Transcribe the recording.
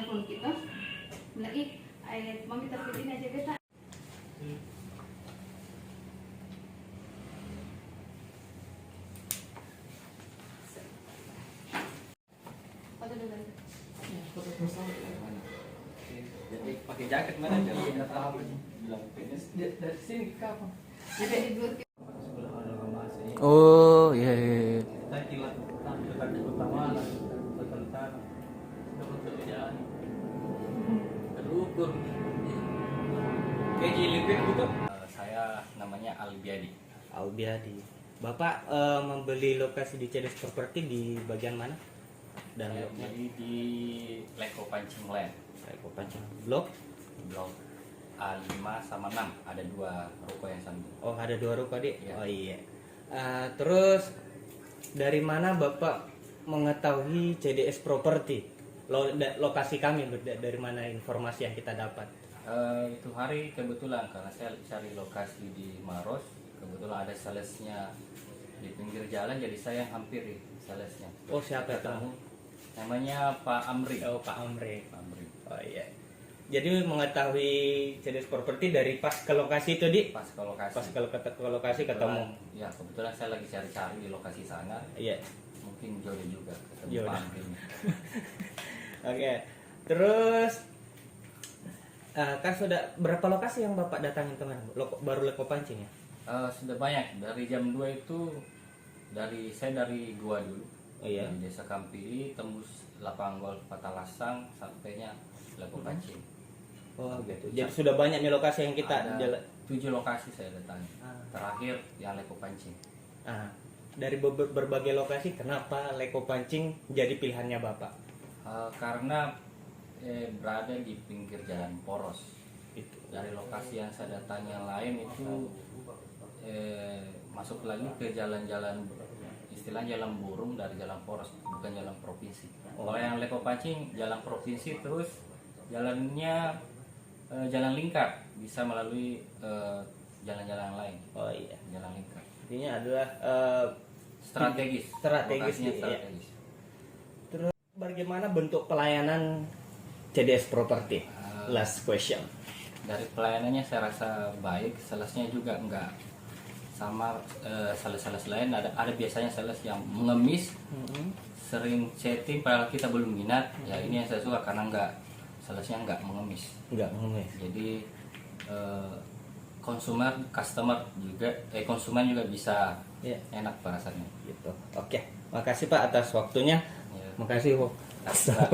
telepon kita. Bilang, ih, mami terpilih aja beta. Foto dulu. Foto bersama mana? Jadi pakai jaket mana? Jadi nggak tahu. Bilang dari sini ke kapan? Ada di dua. Sebelah ada rumah sini. Oh iya iya, iya. Kita kilat dekat utama lah, utara. Sudah untuk jalan. Terukur. Keji lipit gitu. Saya namanya Albiadi. Albiadi. Bapak membeli lokasi di CDS Property di bagian mana? Dan Saya beli di Leko Pancing Land. Leko Pancing Blok. Blok A5 sama 6 ada 2 ruko yang sambung. Oh ada 2 ruko dik. Iya. Oh iya. Terus dari mana Bapak mengetahui CDS Property? Lokasi kami dari mana informasi yang kita dapat? Itu hari kebetulan karena saya cari lokasi di Maros, kebetulan ada salesnya di pinggir jalan, jadi saya hampiri salesnya. Oh siapa itu? Namanya Pak Amri. Oh Pak Amri. Pak Amri. Oh iya. Jadi mengetahui CDS Property dari pas ke lokasi itu di? Pas ke lokasi. Pas ke lokasi ketemu. Ya kebetulan saya lagi cari-cari di lokasi sana. Iya. Mungkin jodoh juga ketemu Jodoh. Pak Amri. Oke. Terus kan sudah berapa lokasi yang Bapak datangin kemarin? Baru Leko Pancing ya? Sudah banyak. Dari jam 2 itu saya dari Gua dulu. Oh iya. Di Desa Kampili tembus lapangan golf Patalasang sampainya Leko Pancing. Oh gitu. Jadi sudah banyak nih lokasi yang kita Ada 7 lokasi saya datangi. Terakhir yang Leko Pancing. Dari berbagai lokasi, kenapa Leko Pancing jadi pilihannya Bapak? Karena berada di pinggir jalan poros. Itu. Dari lokasi yang saya datangi yang lain itu masuk lagi ke jalan-jalan, istilah jalan burung dari jalan poros, bukan jalan provinsi. Kalau yang Leko Pancing jalan provinsi, terus jalannya jalan lingkar, bisa melalui jalan-jalan lain. Oh iya. Jalan lingkar. Intinya adalah Strategis. Strategis, Lokasinya iya. strategis. terus bagaimana bentuk pelayanan CDS Property? Last question. Dari pelayanannya saya rasa baik, salesnya juga enggak sama sales-sales lain. Ada biasanya sales yang mengemis, sering chatting padahal kita belum minat. Ya ini yang saya suka karena salesnya enggak mengemis. Enggak mengemis. Jadi customer konsumen juga bisa Iya. enak perasaannya. Gitu. Oke. Makasih Pak atas waktunya. Ya. Makasih. Nah,